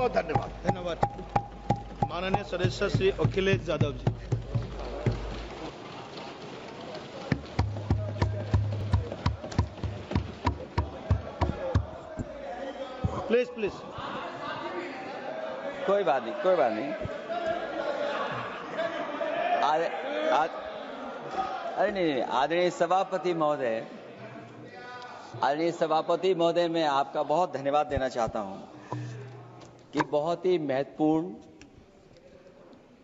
बहुत धन्यवाद। धन्यवाद। माननीय सदस्य श्री अखिलेश यादव जी। Please please. कोई बात नहीं, कोई बात नहीं। अरे नहीं, आदरणीय सभापति महोदय, मैं आपका बहुत धन्यवाद देना चाहता हूं कि बहुत ही महत्वपूर्ण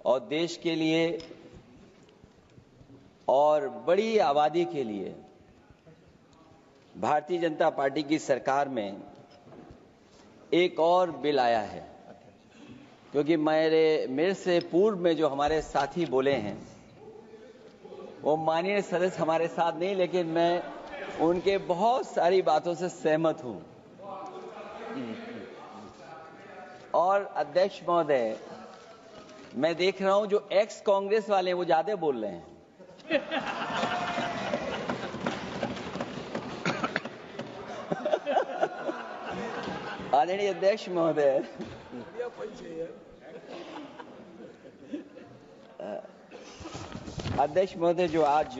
और देश के लिए और बड़ी आबादी के लिए भारतीय जनता पार्टी की सरकार में एक और बिल आया है। क्योंकि मेरे से पूर्व में जो हमारे साथी बोले हैं वो माननीय सदस्य हमारे साथ नहीं, लेकिन मैं उनके बहुत सारी बातों से सहमत हूं। और अध्यक्ष महोदय, मैं देख रहा हूं जो एक्स कांग्रेस वाले हैं वो ज्यादा बोल रहे हैं। आदरणीय अध्यक्ष महोदय, जो आज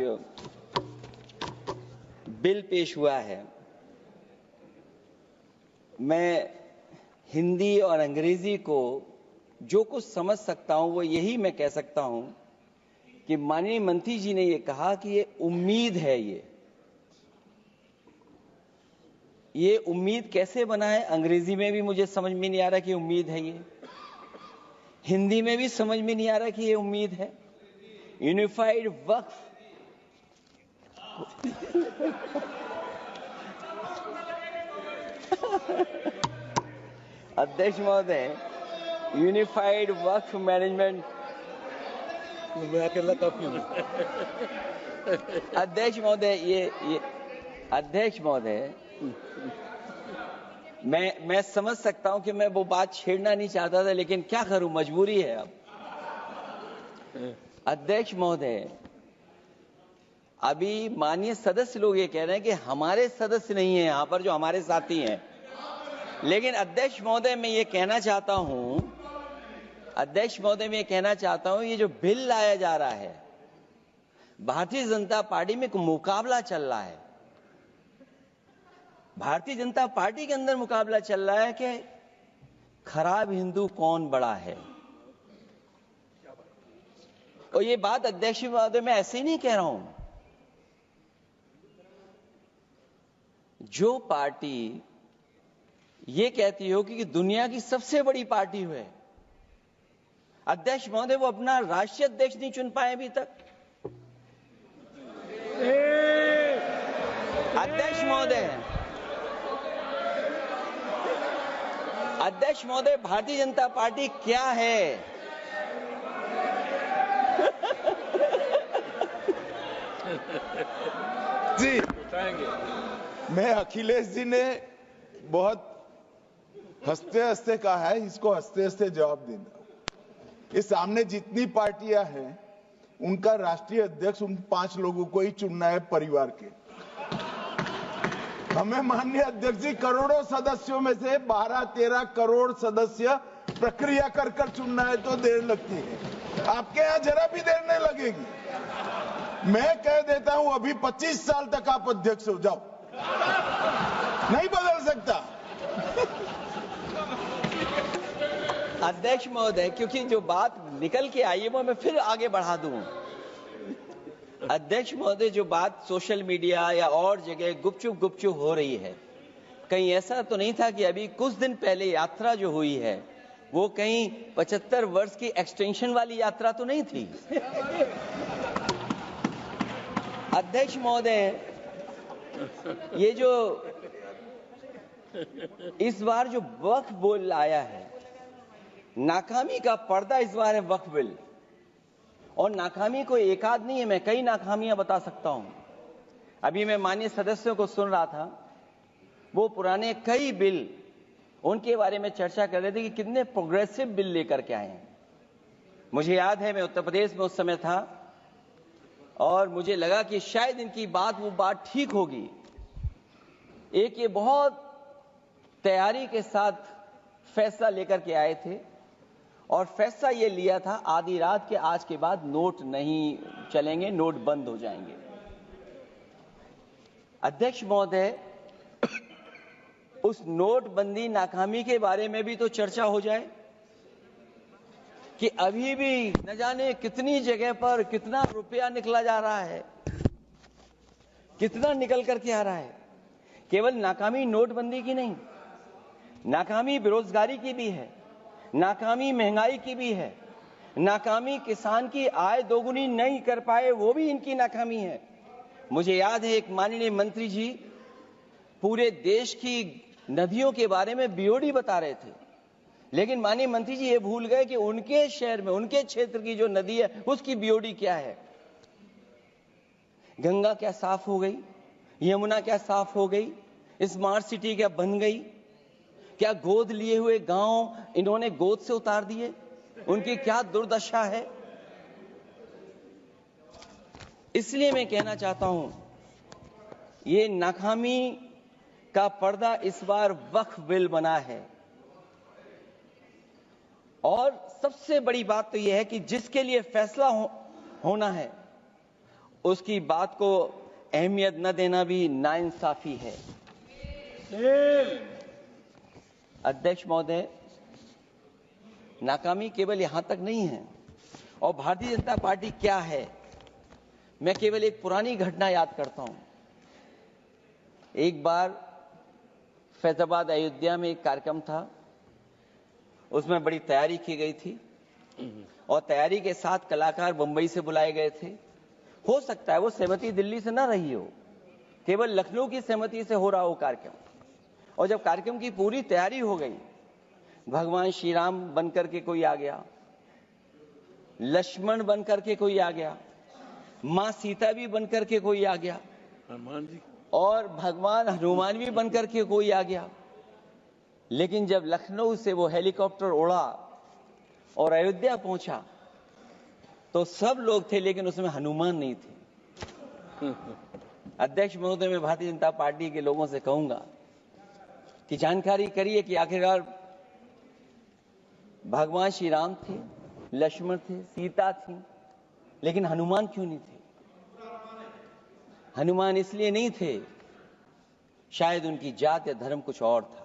बिल पेश हुआ है, मैं हिंदी और अंग्रेजी को जो कुछ समझ सकता हूं वो यही मैं कह सकता हूं कि माननीय मंत्री जी ने ये कहा कि ये उम्मीद है। ये उम्मीद कैसे बनाए, अंग्रेजी में भी मुझे समझ में नहीं आ रहा कि उम्मीद है ये, हिंदी में भी समझ में नहीं आ रहा कि ये उम्मीद है। यूनिफाइड वक्फ अध्यक्ष महोदय, यूनिफाइड वक्फ मैनेजमेंट, अध्यक्ष महोदय, अध्यक्ष महोदय, मैं समझ सकता हूं कि मैं वो बात छेड़ना नहीं चाहता था, लेकिन क्या करूं, मजबूरी है अब। अध्यक्ष महोदय, अभी माननीय सदस्य लोग ये कह रहे हैं कि हमारे सदस्य नहीं है यहां पर जो हमारे साथी हैं, लेकिन अध्यक्ष महोदय मैं ये कहना चाहता हूं, ये जो बिल लाया जा रहा है, भारतीय जनता पार्टी में एक मुकाबला चल रहा है। भारतीय जनता पार्टी के अंदर मुकाबला चल रहा है कि खराब हिंदू कौन बड़ा है। और ये बात अध्यक्ष महोदय मैं ऐसे ही नहीं कह रहा हूं। जो पार्टी ये कहती हो कि दुनिया की सबसे बड़ी पार्टी है, अध्यक्ष महोदय वो अपना राष्ट्रीय अध्यक्ष नहीं चुन पाए अभी तक। अध्यक्ष महोदय, भारतीय जनता पार्टी क्या है? जी, मैं अखिलेश जी ने बहुत हंसते हंसते कहा है, इसको हंसते हंसते जवाब देना। इस सामने जितनी पार्टियां हैं उनका राष्ट्रीय अध्यक्ष उन 5 लोगों को ही चुनना है परिवार के। हमें माननीय अध्यक्ष जी करोड़ों सदस्यों में से 12-13 करोड़ सदस्य प्रक्रिया कर कर चुनना है तो देर लगती है। आपके यहां जरा भी देर नहीं लगेगी। मैं कह देता हूं अभी 25 साल तक आप अध्यक्ष हो जाओ, नहीं बदल सकता। अध्यक्ष महोदय, क्योंकि जो बात निकल के आई है वो मैं फिर आगे बढ़ा दूं। अध्यक्ष महोदय, जो बात सोशल मीडिया या और जगह गुपचुप हो रही है, कहीं ऐसा तो नहीं था कि अभी कुछ दिन पहले यात्रा जो हुई है वो कहीं 75 वर्ष की एक्सटेंशन वाली यात्रा तो नहीं थी। अध्यक्ष महोदय, ये जो इस बार जो वक्फ बिल आया है, नाकामी का पर्दा इस बार है वक्फ बिल। और नाकामी कोई एक आध नहीं है, मैं कई नाकामियां बता सकता हूं। अभी मैं माननीय सदस्यों को सुन रहा था, वो पुराने कई बिल उनके बारे में चर्चा कर रहे थे कि कितने प्रोग्रेसिव बिल लेकर के आए हैं। मुझे याद है मैं उत्तर प्रदेश में उस समय था और मुझे लगा कि शायद इनकी वो बात ठीक होगी। एक ये बहुत तैयारी के साथ फैसला लेकर के आए थे और फैसला ये लिया था आधी रात के आज के बाद नोट नहीं चलेंगे, नोट बंद हो जाएंगे। अध्यक्ष महोदय, उस नोटबंदी नाकामी के बारे में भी तो चर्चा हो जाए कि अभी भी न जाने कितनी जगह पर कितना रुपया निकला जा रहा है, कितना निकल करके आ रहा है। केवल नाकामी नोटबंदी की नहीं, नाकामी बेरोजगारी की भी है, नाकामी महंगाई की भी है, नाकामी किसान की आय दोगुनी नहीं कर पाए वो भी इनकी नाकामी है। मुझे याद है एक माननीय मंत्री जी पूरे देश की नदियों के बारे में बीओडी बता रहे थे, लेकिन माननीय मंत्री जी ये भूल गए कि उनके शहर में, उनके क्षेत्र की जो नदी है उसकी बीओडी क्या है। गंगा क्या साफ हो गई, यमुना क्या साफ हो गई, स्मार्ट सिटी क्या बन गई, क्या गोद लिए हुए गांव इन्होंने गोद से उतार दिए, उनकी क्या दुर्दशा है। इसलिए मैं कहना चाहता हूं, ये नाकामी का पर्दा इस बार वक्फ बिल बना है। और सबसे बड़ी बात तो यह है कि जिसके लिए फैसला होना है उसकी बात को अहमियत न देना भी नाइंसाफी है। अध्यक्ष महोदय, नाकामी केवल यहां तक नहीं है। और भारतीय जनता पार्टी क्या है, मैं केवल एक पुरानी घटना याद करता हूं। एक बार फैजाबाद अयोध्या में एक कार्यक्रम था, उसमें बड़ी तैयारी की गई थी और तैयारी के साथ कलाकार मुंबई से बुलाए गए थे। हो सकता है वो सहमति दिल्ली से ना रही हो, केवल लखनऊ की सहमति से हो रहा हो कार्यक्रम। और जब कार्यक्रम की पूरी तैयारी हो गई, भगवान श्री राम बनकर के कोई आ गया, लक्ष्मण बनकर के कोई आ गया, मां सीता भी बनकर के कोई आ गया, हनुमान जी, और भगवान हनुमान भी बनकर के कोई आ गया। लेकिन जब लखनऊ से वो हेलीकॉप्टर उड़ा और अयोध्या पहुंचा तो सब लोग थे, लेकिन उसमें हनुमान नहीं थे। अध्यक्ष महोदय, मैं भारतीय जनता पार्टी के लोगों से कहूंगा कि जानकारी करिए कि आखिरकार भगवान श्री राम थे, लक्ष्मण थे, सीता थी, लेकिन हनुमान क्यों नहीं थे? हनुमान इसलिए नहीं थे, शायद उनकी जात या धर्म कुछ और था।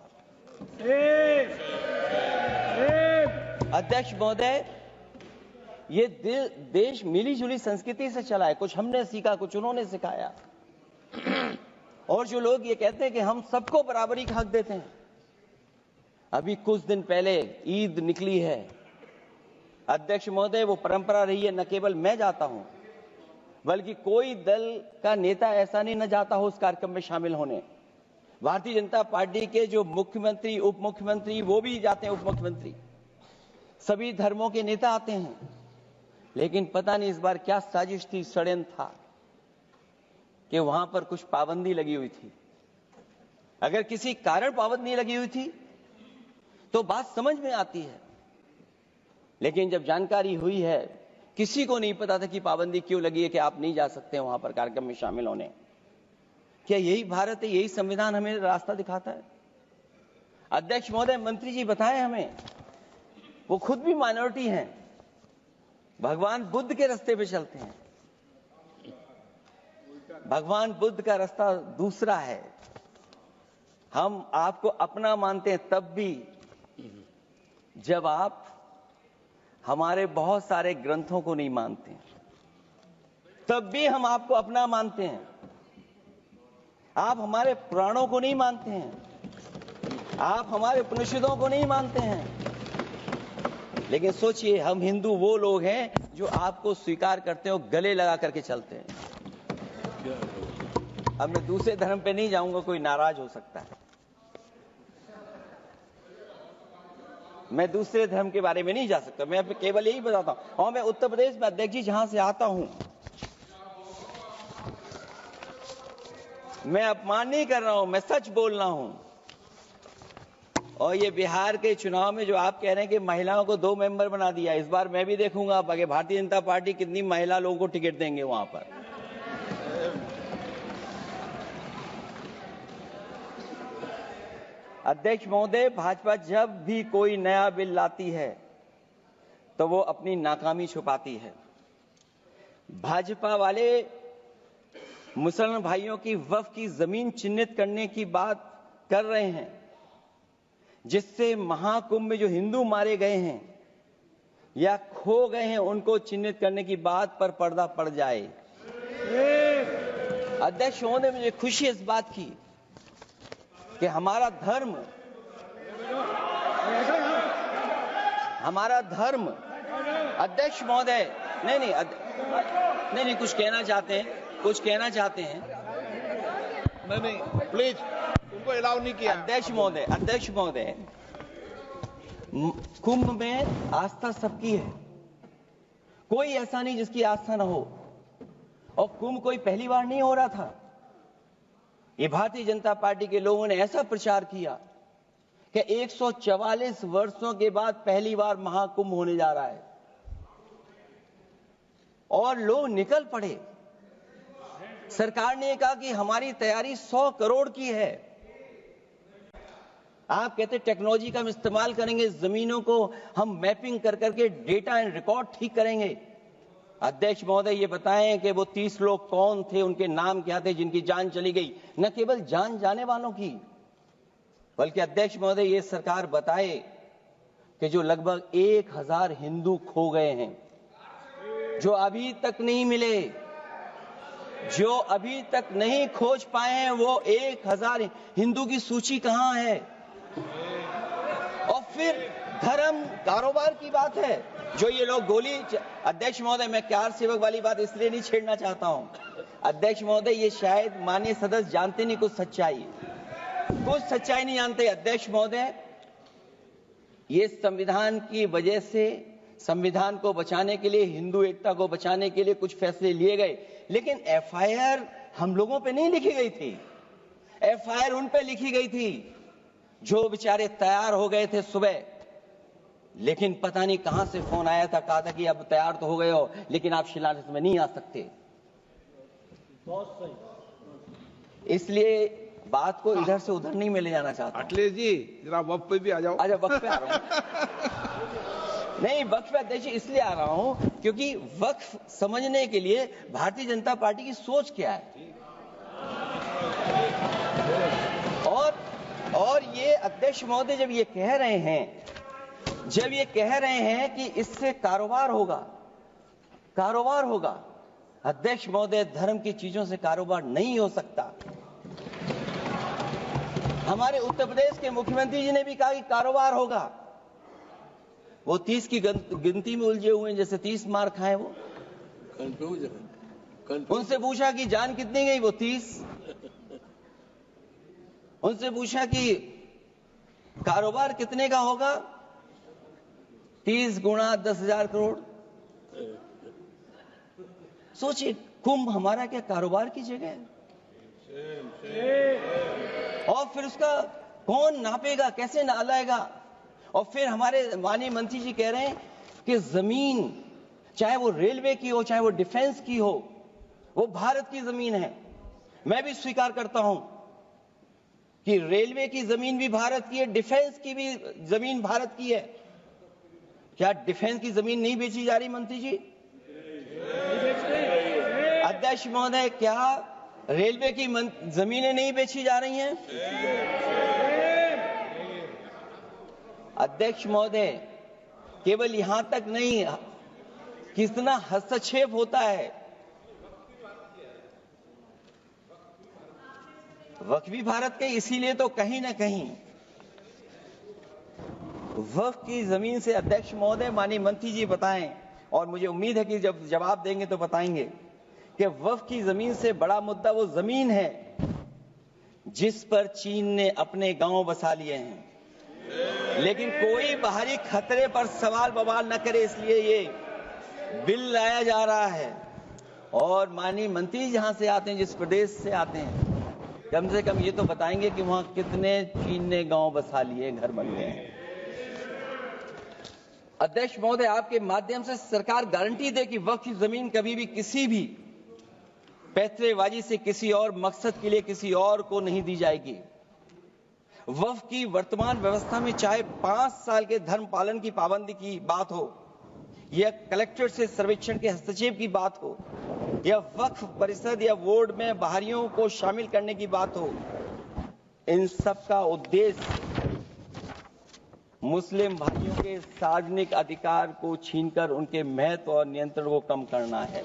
अध्यक्ष महोदय, ये देश मिली जुली संस्कृति से चला है। कुछ हमने सीखा, कुछ उन्होंने सिखाया। और जो लोग ये कहते हैं कि हम सबको बराबरी का हक देते हैं, अभी कुछ दिन पहले ईद निकली है। अध्यक्ष महोदय, वो परंपरा रही है, न केवल मैं जाता हूं बल्कि कोई दल का नेता ऐसा नहीं न जाता हो उस कार्यक्रम में शामिल होने। भारतीय जनता पार्टी के जो मुख्यमंत्री, उप मुख्यमंत्री, वो भी जाते हैं, उप मुख्यमंत्री, सभी धर्मों के नेता आते हैं। लेकिन पता नहीं इस बार क्या साजिश थी, षड्यंत्र था कि वहां पर कुछ पाबंदी लगी हुई थी। अगर किसी कारण पाबंदी लगी हुई थी तो बात समझ में आती है, लेकिन जब जानकारी हुई है, किसी को नहीं पता था कि पाबंदी क्यों लगी है कि आप नहीं जा सकते वहां पर कार्यक्रम में शामिल होने। क्या यही भारत है, यही संविधान हमें रास्ता दिखाता है? अध्यक्ष महोदय, मंत्री जी बताएं हमें, वो खुद भी माइनॉरिटी हैं, भगवान बुद्ध के रास्ते पे चलते हैं। भगवान बुद्ध का रास्ता दूसरा है। हम आपको अपना मानते हैं तब भी जब आप हमारे बहुत सारे ग्रंथों को नहीं मानते, तब भी हम आपको अपना मानते हैं। आप हमारे पुराणों को नहीं मानते हैं, आप हमारे उपनिषदों को नहीं मानते हैं। लेकिन सोचिए, हम हिंदू वो लोग हैं जो आपको स्वीकार करते हैं और गले लगा करके चलते हैं। अब मैं दूसरे धर्म पे नहीं जाऊंगा, कोई नाराज हो सकता है। मैं दूसरे धर्म के बारे में नहीं जा सकता, मैं केवल यही बताता हूं। और मैं उत्तर प्रदेश में, अध्यक्ष जी, जहां से आता हूं, मैं अपमान नहीं कर रहा हूं, मैं सच बोल रहा हूं। और ये बिहार के चुनाव में जो आप कह रहे हैं कि महिलाओं को 2 मेंबर बना दिया, इस बार मैं भी देखूंगा आगे भारतीय जनता पार्टी कितनी महिला लोगों को टिकट देंगे वहां पर। अध्यक्ष महोदय, भाजपा जब भी कोई नया बिल लाती है तो वो अपनी नाकामी छुपाती है। भाजपा वाले मुसलमान भाइयों की वक्फ की जमीन चिन्हित करने की बात कर रहे हैं, जिससे महाकुंभ में जो हिंदू मारे गए हैं या खो गए हैं उनको चिन्हित करने की बात पर पर्दा पड़ जाए। अध्यक्ष महोदय, मुझे खुशी इस बात की कि हमारा धर्म अध्यक्ष महोदय नहीं कुछ कहना चाहते हैं नहीं प्लीज, उनको अलाउ नहीं किया। अध्यक्ष महोदय, कुंभ में आस्था सबकी है, कोई ऐसा नहीं जिसकी आस्था ना हो। और कुंभ कोई पहली बार नहीं हो रहा था। ये भारतीय जनता पार्टी के लोगों ने ऐसा प्रचार किया कि 144 वर्षों के बाद पहली बार महाकुंभ होने जा रहा है और लोग निकल पड़े। सरकार ने कहा कि हमारी तैयारी 100 करोड़ की है। आप कहते टेक्नोलॉजी का हम इस्तेमाल करेंगे, जमीनों को हम मैपिंग कर करके डेटा एंड रिकॉर्ड ठीक करेंगे। अध्यक्ष महोदय, ये बताएं कि वो 30 लोग कौन थे, उनके नाम क्या थे जिनकी जान चली गई, न केवल जान जाने वालों की, बल्कि अध्यक्ष महोदय ये सरकार बताए कि जो लगभग 1000 हिंदू खो गए हैं, जो अभी तक नहीं मिले, जो अभी तक नहीं खोज पाए हैं, वो 1000 हिंदू की सूची कहां है? और फिर धर्म कारोबार की बात है, जो ये लोग अध्यक्ष महोदय, मैं कार सेवक वाली बात इसलिए नहीं छेड़ना चाहता हूं। अध्यक्ष महोदय, ये शायद माननीय सदस्य जानते नहीं कुछ सच्चाई नहीं जानते। अध्यक्ष महोदय, ये संविधान की वजह से, संविधान को बचाने के लिए, हिंदू एकता को बचाने के लिए कुछ फैसले लिए गए, लेकिन एफआईआर हम लोगों पे नहीं लिखी गई थी। एफआईआर उन पे लिखी गई थी जो बेचारे तैयार हो गए थे सुबह, लेकिन पता नहीं कहां से फोन आया था, कहा था कि अब तैयार तो हो गए हो लेकिन आप शिलान्यास में नहीं आ सकते। इसलिए बात को इधर से उधर नहीं में ले जाना चाहता। अखिलेश जी, जरा वक्त पे भी आ जाओ। अच्छा, वक्त पे आ रहा हूं। नहीं, वक्त पे अध्यक्ष इसलिए आ रहा हूं क्योंकि वक्त समझने के लिए भारतीय जनता पार्टी की सोच क्या है। और ये अध्यक्ष महोदय जब ये कह रहे हैं कि इससे कारोबार होगा, अध्यक्ष महोदय, धर्म की चीजों से कारोबार नहीं हो सकता। हमारे उत्तर प्रदेश के मुख्यमंत्री जी ने भी कहा कि कारोबार होगा। वो 30 की गिनती में उलझे हुए हैं, जैसे 30 मार खाए वो। उनसे पूछा कि जान कितनी गई, वो 30। उनसे पूछा कि कारोबार कितने का होगा, 30 गुणा 10,000 करोड़। सोचिए, कुंभ हमारा क्या कारोबार की जगह है? और फिर उसका कौन नापेगा, कैसे नालाएगा? और फिर हमारे माननीय मंत्री जी कह रहे हैं कि जमीन, चाहे वो रेलवे की हो, चाहे वो डिफेंस की हो, वो भारत की जमीन है। मैं भी स्वीकार करता हूं कि रेलवे की जमीन भी भारत की है, डिफेंस की भी जमीन भारत की है। क्या डिफेंस की जमीन नहीं बेची जा रही मंत्री जी? अध्यक्ष महोदय, क्या रेलवे की जमीनें नहीं बेची जा रही हैं? अध्यक्ष महोदय, केवल यहां तक नहीं, कितना हस्तक्षेप होता है। वक्फ भी भारत के, इसीलिए तो कहीं ना कहीं वक्फ की जमीन से, अध्यक्ष महोदय, माननीय मंत्री जी बताएं, और मुझे उम्मीद है कि जब जवाब देंगे तो बताएंगे कि वक्फ की जमीन से बड़ा मुद्दा वो जमीन है जिस पर चीन ने अपने गांव बसा लिए हैं, लेकिन कोई बाहरी खतरे पर सवाल बवाल न करे, इसलिए ये बिल लाया जा रहा है। और माननीय मंत्री जहां से आते हैं, जिस प्रदेश से आते हैं, कम से कम ये तो बताएंगे कि वहां कितने चीन ने गांव बसा लिए, घर बन गए हैं। अध्यक्ष महोदय, आपके माध्यम से सरकार गारंटी दे कि वक्फ की जमीन कभी भी किसी भी पैतरेबाजी से किसी और मकसद के लिए किसी और को नहीं दी जाएगी। वक्फ की वर्तमान व्यवस्था में चाहे 5 साल के धर्म पालन की पाबंदी की बात हो, या कलेक्टर से सर्वेक्षण के हस्तक्षेप की बात हो, या वक्फ परिषद या बोर्ड में बाहरियों को शामिल करने की बात हो, इन सब का उद्देश्य मुस्लिम भाइयों के सार्वजनिक अधिकार को छीनकर उनके महत्व और नियंत्रण को कम करना है।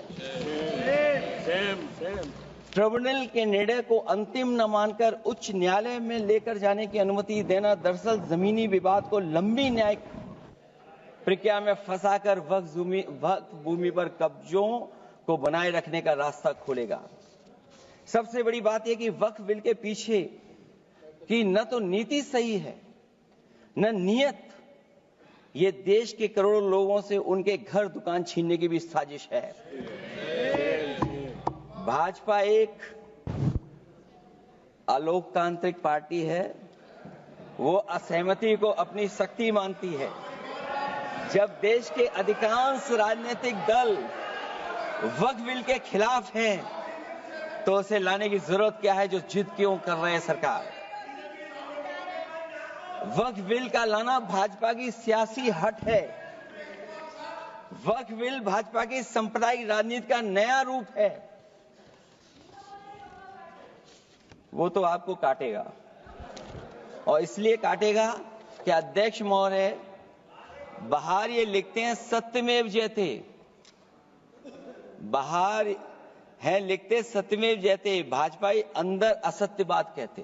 ट्रिब्यूनल के निर्णय को अंतिम न मानकर उच्च न्यायालय में लेकर जाने की अनुमति देना दरअसल जमीनी विवाद को लंबी न्यायिक प्रक्रिया में फंसाकर वक्फ भूमि पर कब्जों को बनाए रखने का रास्ता खोलेगा। सबसे बड़ी बात यह कि वक्फ बिल के पीछे की न तो नीति सही है, न नियत। ये देश के करोड़ों लोगों से उनके घर दुकान छीनने की भी साजिश है। भाजपा एक अलोकतांत्रिक पार्टी है। वो असहमति को अपनी शक्ति मानती है। जब देश के अधिकांश राजनीतिक दल वक्फ बिल के खिलाफ हैं, तो उसे लाने की जरूरत क्या है जो जिद क्यों कर रहे हैं सरकार? वक्फ बिल का लाना भाजपा की सियासी हट है। वक्फ बिल भाजपा की सांप्रदायिक राजनीति का नया रूप है। वो तो आपको काटेगा, और इसलिए काटेगा कि अध्यक्ष महोदय बाहर ये लिखते हैं सत्यमेव जयते, बाहर है लिखते सत्यमेव जयते, भाजपाई अंदर असत्य बात कहते।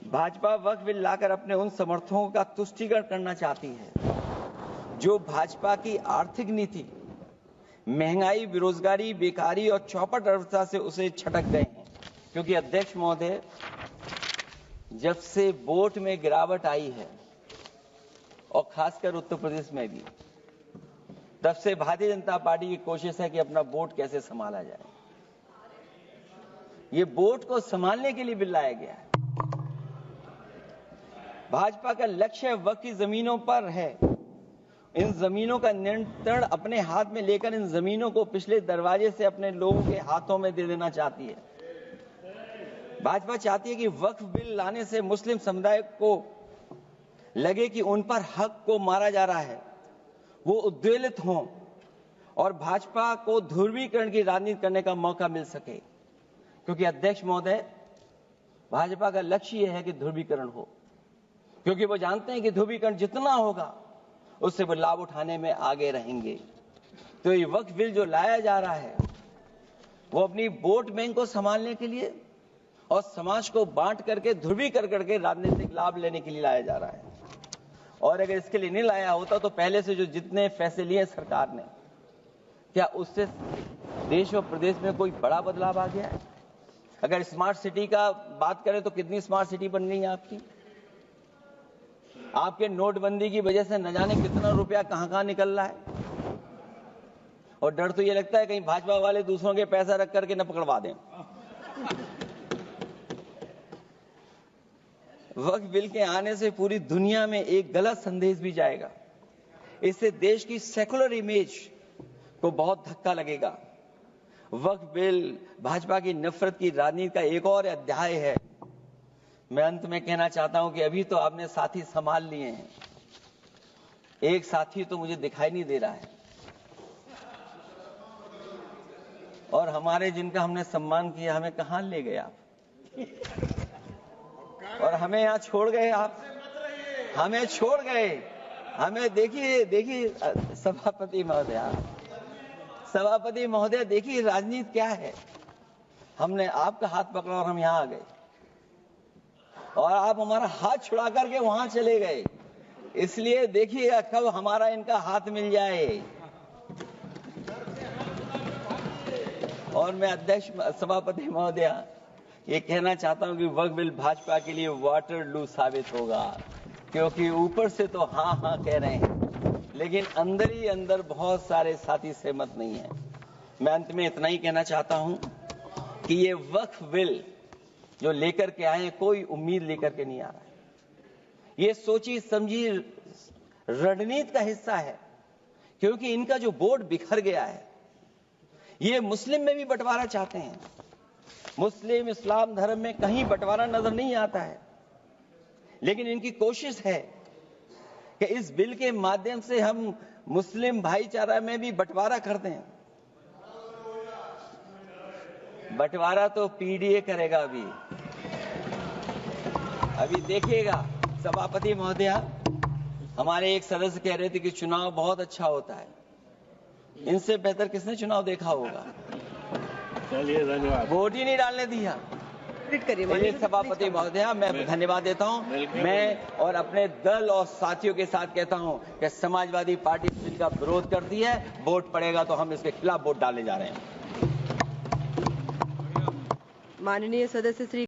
भाजपा वक्फ बिल लाकर अपने उन समर्थकों का तुष्टीकरण करना चाहती है जो भाजपा की आर्थिक नीति, महंगाई, बेरोजगारी, बेकारी और चौपट अर्थव्यवस्था से उसे छटक गए हैं। क्योंकि अध्यक्ष महोदय, जब से वोट में गिरावट आई है, और खासकर उत्तर प्रदेश में भी, तब से भारतीय जनता पार्टी की कोशिश है कि अपना वोट कैसे संभाला जाए। ये वोट को संभालने के लिए बिल लाया गया है। भाजपा का लक्ष्य वक्फ की जमीनों पर है। इन जमीनों का नियंत्रण अपने हाथ में लेकर इन जमीनों को पिछले दरवाजे से अपने लोगों के हाथों में दे देना चाहती है। भाजपा चाहती है कि वक्फ बिल लाने से मुस्लिम समुदाय को लगे कि उन पर हक को मारा जा रहा है, वो उद्वेलित हों और भाजपा को ध्रुवीकरण की राजनीति करने का मौका मिल सके। क्योंकि अध्यक्ष महोदय, भाजपा का लक्ष्य यह है कि ध्रुवीकरण हो, क्योंकि वो जानते हैं कि ध्रुवीकरण जितना होगा उससे वो लाभ उठाने में आगे रहेंगे। तो ये वक्फ बिल जो लाया जा रहा है, वो अपनी वोट बैंक को संभालने के लिए और समाज को बांट करके ध्रुवीकरण करके राजनीतिक लाभ लेने के लिए लाया जा रहा है। और अगर इसके लिए नहीं लाया होता तो पहले से जो जितने फैसले लिए सरकार ने, क्या उससे देश और प्रदेश में कोई बड़ा बदलाव आ गया है? अगर स्मार्ट सिटी का बात करें तो कितनी स्मार्ट सिटी बन गई है आपकी? आपके नोटबंदी की वजह से न जाने कितना रुपया कहां निकल रहा है। और डर तो ये लगता है कहीं भाजपा वाले दूसरों के पैसा रख करके न पकड़वा दें। वक्फ बिल के आने से पूरी दुनिया में एक गलत संदेश भी जाएगा। इससे देश की सेकुलर इमेज को बहुत धक्का लगेगा। वक्फ बिल भाजपा की नफरत की राजनीति का एक और अध्याय है। मैं अंत में कहना चाहता हूं कि अभी तो आपने साथी संभाल लिए हैं, एक साथी तो मुझे दिखाई नहीं दे रहा है, और हमारे जिनका हमने सम्मान किया हमें कहां ले गए आप, और हमें यहां छोड़ गए आप, हमें छोड़ गए। हमें देखिए सभापति महोदय देखिए राजनीति क्या है। हमने आपका हाथ पकड़ा और हम यहां आ गए, और आप हमारा हाथ छुड़ा करके वहां चले गए। इसलिए देखिए कब हमारा इनका हाथ मिल जाए। और मैं अध्यक्ष सभापति महोदय ये कहना चाहता हूं कि वक्फ बिल भाजपा के लिए वाटरलू साबित होगा, क्योंकि ऊपर से तो हाँ हाँ कह रहे हैं, लेकिन अंदर ही अंदर बहुत सारे साथी सहमत नहीं है। मैं अंत में इतना ही कहना चाहता हूं कि ये वक्फ बिल जो लेकर के आए, कोई उम्मीद लेकर के नहीं आ रहा है। ये सोची समझी रणनीति का हिस्सा है, क्योंकि इनका जो वोट बिखर गया है, ये मुस्लिम में भी बंटवारा चाहते हैं। मुस्लिम इस्लाम धर्म में कहीं बंटवारा नजर नहीं आता है, लेकिन इनकी कोशिश है कि इस बिल के माध्यम से हम मुस्लिम भाईचारा में भी बंटवारा कर दें। बंटवारा तो पीडीए करेगा। अभी देखिएगा सभापति महोदया, हमारे एक सदस्य कह रहे थे कि चुनाव बहुत अच्छा होता है। इनसे बेहतर किसने चुनाव देखा होगा? चलिए धन्यवाद। वोट ही नहीं डालने दिया। चलिए सभापति महोदया, मैं धन्यवाद देता हूं। मैं और अपने दल और साथियों के साथ कहता हूं कि समाजवादी पार्टी इस बिल का विरोध करती है। वोट पड़ेगा तो हम इसके खिलाफ वोट डालने जा रहे हैं। माननीय सदस्य श्री